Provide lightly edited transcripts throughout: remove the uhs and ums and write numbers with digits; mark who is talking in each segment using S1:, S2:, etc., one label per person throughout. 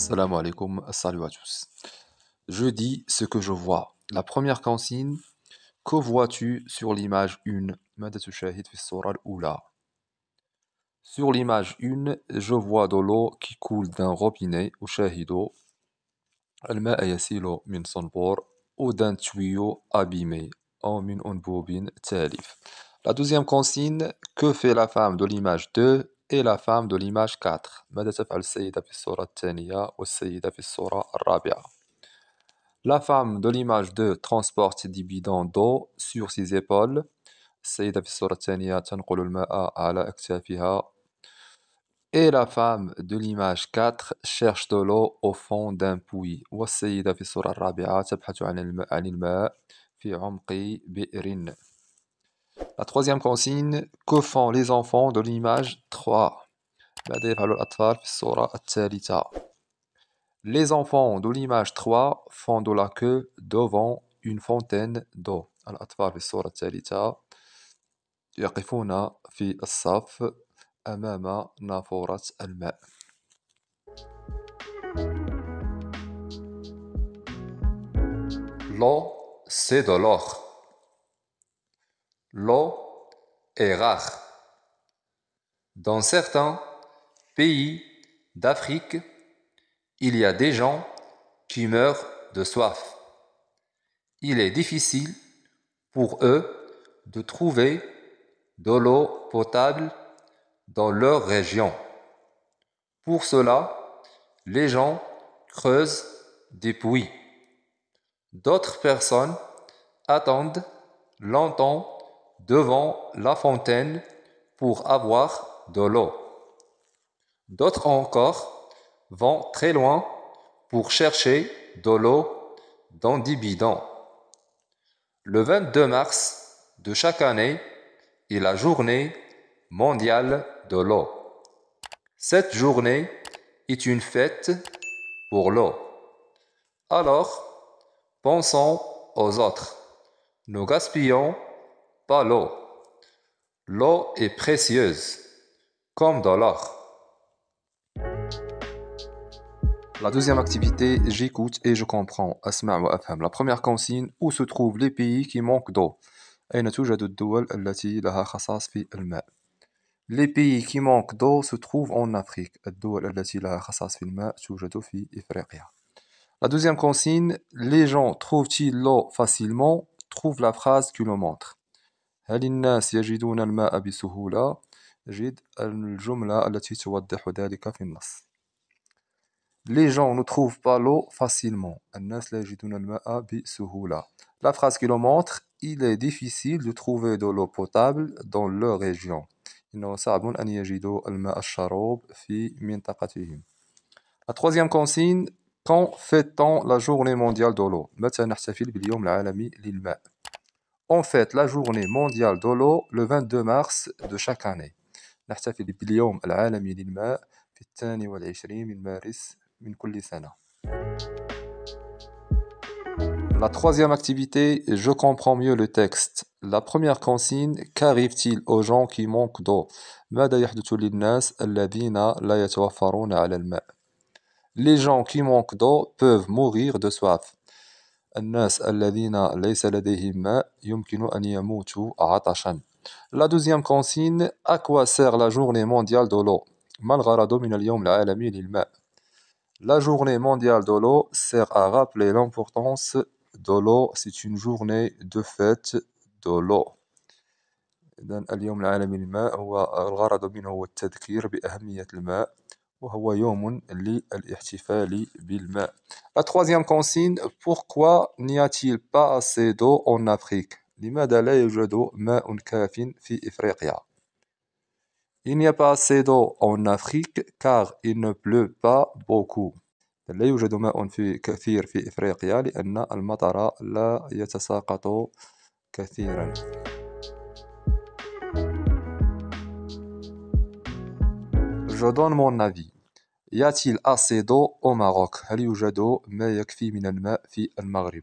S1: Salam alaikum, salut à tous. Je dis ce que je vois. La première consigne, que vois-tu sur l'image 1? ماذا تشاهد في الصورة الأولى? Sur l'image 1, je vois de l'eau qui coule d'un robinet. أشاهد الماء يسيل من صنبور ou d'un tuyau abîmé أو من أنبوب تالف. La deuxième consigne, que fait la femme de l'image 2 et la femme de l'image 4? ماذا تفعل السيدة في الصورة الثانية والسيدة في الصورة الرابعة? La femme de l'image 2 transporte des bidons d'eau sur ses épaules. السيدة في الصورة الثانية تنقل الماء على أكتافها. Et la femme de l'image 4 cherche de l'eau au fond d'un puits. والسيدة في الصورة الرابعة تبحث عن الماء في عمق بئر. La troisième consigne, que font les enfants de l'image 3? ماذا يفعل الأطفال في الصورة الثالثة? Les enfants de l'image 3 font de la queue devant une fontaine d'eau. الأطفال في الصورة الثالثة يقفون في الصف أمام نافورة الماء. L'eau, c'est de l'or. L'eau est rare. Dans certains pays d'Afrique, il y a des gens qui meurent de soif. Il est difficile pour eux de trouver de l'eau potable dans leur région. Pour cela, les gens creusent des puits. D'autres personnes attendent longtemps devant la fontaine pour avoir de l'eau. D'autres encore vont très loin pour chercher de l'eau dans des bidons. Le 22 mars de chaque année est la journée mondiale de l'eau. Cette journée est une fête pour l'eau. Alors, pensons aux autres. Ne gaspillons pas l'eau. L'eau est précieuse, comme de l'or. La deuxième activité, j'écoute et je comprends. أسمع وأفهم. La première consigne, où se trouvent les pays qui manquent d'eau? أين توجد الدول التي لها خصاص في الماء؟ Les pays qui manquent d'eau se trouvent en Afrique. الدول التي لها خصاص في الماء توجد في إفريقيا. La deuxième consigne, les gens trouvent-ils l'eau facilement? Trouve la phrase qui le montre. هل الناس يجدون الماء بسهولة؟ جد الجملة التي توضح ذلك في النص. Les gens ne trouvent pas l'eau facilement. الناس لا يجدون الماء بسهولة. La phrase qui le montre, il est difficile de trouver de l'eau potable dans leur région. إنه صعب أن يجدوا الماء الشرب في منطقتهم. La troisième consigne, quand fête-t-on la journée mondiale de l'eau? متى نحتفل باليوم العالمي للماء? On fête la journée mondiale de l'eau le 22 mars de chaque année. نحتفل باليوم العالمي للماء في 22 من مارس من كل سنة. La troisième activité, je comprends mieux le texte. La première consigne, qu'arrive-t-il aux gens qui manquent d'eau? ماذا يحدث للناس الذين لا يتوفرون على الماء؟ Les gens qui manquent d'eau peuvent mourir de soif. الناس الذين ليس لديهم ماء يمكن أن يموتوا عطشا. La deuxième consigne, à quoi sert la journée mondiale de l'eau? ما الغرض من اليوم العالمي للماء? La journée mondiale de l'eau sert à rappeler l'importance de l'eau. C'est une journée de fête de l'eau. إذن اليوم العالمي للماء هو الغرض منه هو التذكير بأهمية الماء وهو يوم للاحتفال بالماء. La troisième consigne, pourquoi n'y a-t-il pas assez d'eau en Afrique? لماذا لا يوجد ماء كاف في إفريقيا? Il n'y a pas assez d'eau en Afrique car il ne pleut pas beaucoup. لا يوجد ماء كثير في إفريقيا لأن المطر لا يتساقط كثيرا. Je donne mon avis. Y a-t-il assez d'eau au Maroc? هل يوجد ما يكفي من الماء في المغرب?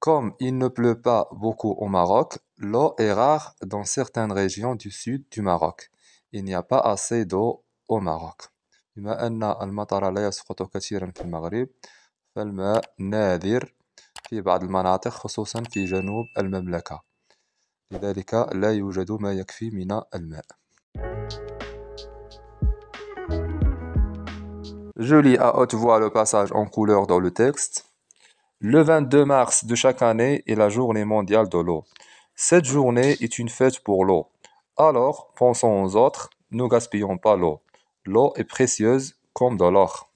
S1: Comme il ne pleut pas beaucoup au Maroc, l'eau est rare dans certaines régions du sud du Maroc. Il n'y a pas assez d'eau au Maroc. بما أن المطر لا يسقط كثيرا في المغرب، فالماء نادر في بعض المناطق خصوصا في جنوب المملكة، لذلك لا يوجد ما يكفي من الماء. Je lis à haute voix le passage en couleur dans le texte. Le 22 mars de chaque année est la journée mondiale de l'eau. Cette journée est une fête pour l'eau. Alors, pensons aux autres, ne gaspillons pas l'eau. L'eau est précieuse comme de l'or.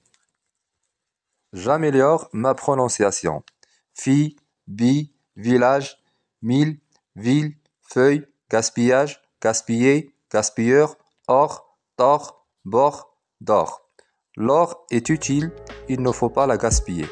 S1: J'améliore ma prononciation. Fille, bi, village, mille, ville, feuille, gaspillage, gaspiller, gaspilleur, or, tort, bord, d'or. L'or est utile, il ne faut pas la gaspiller.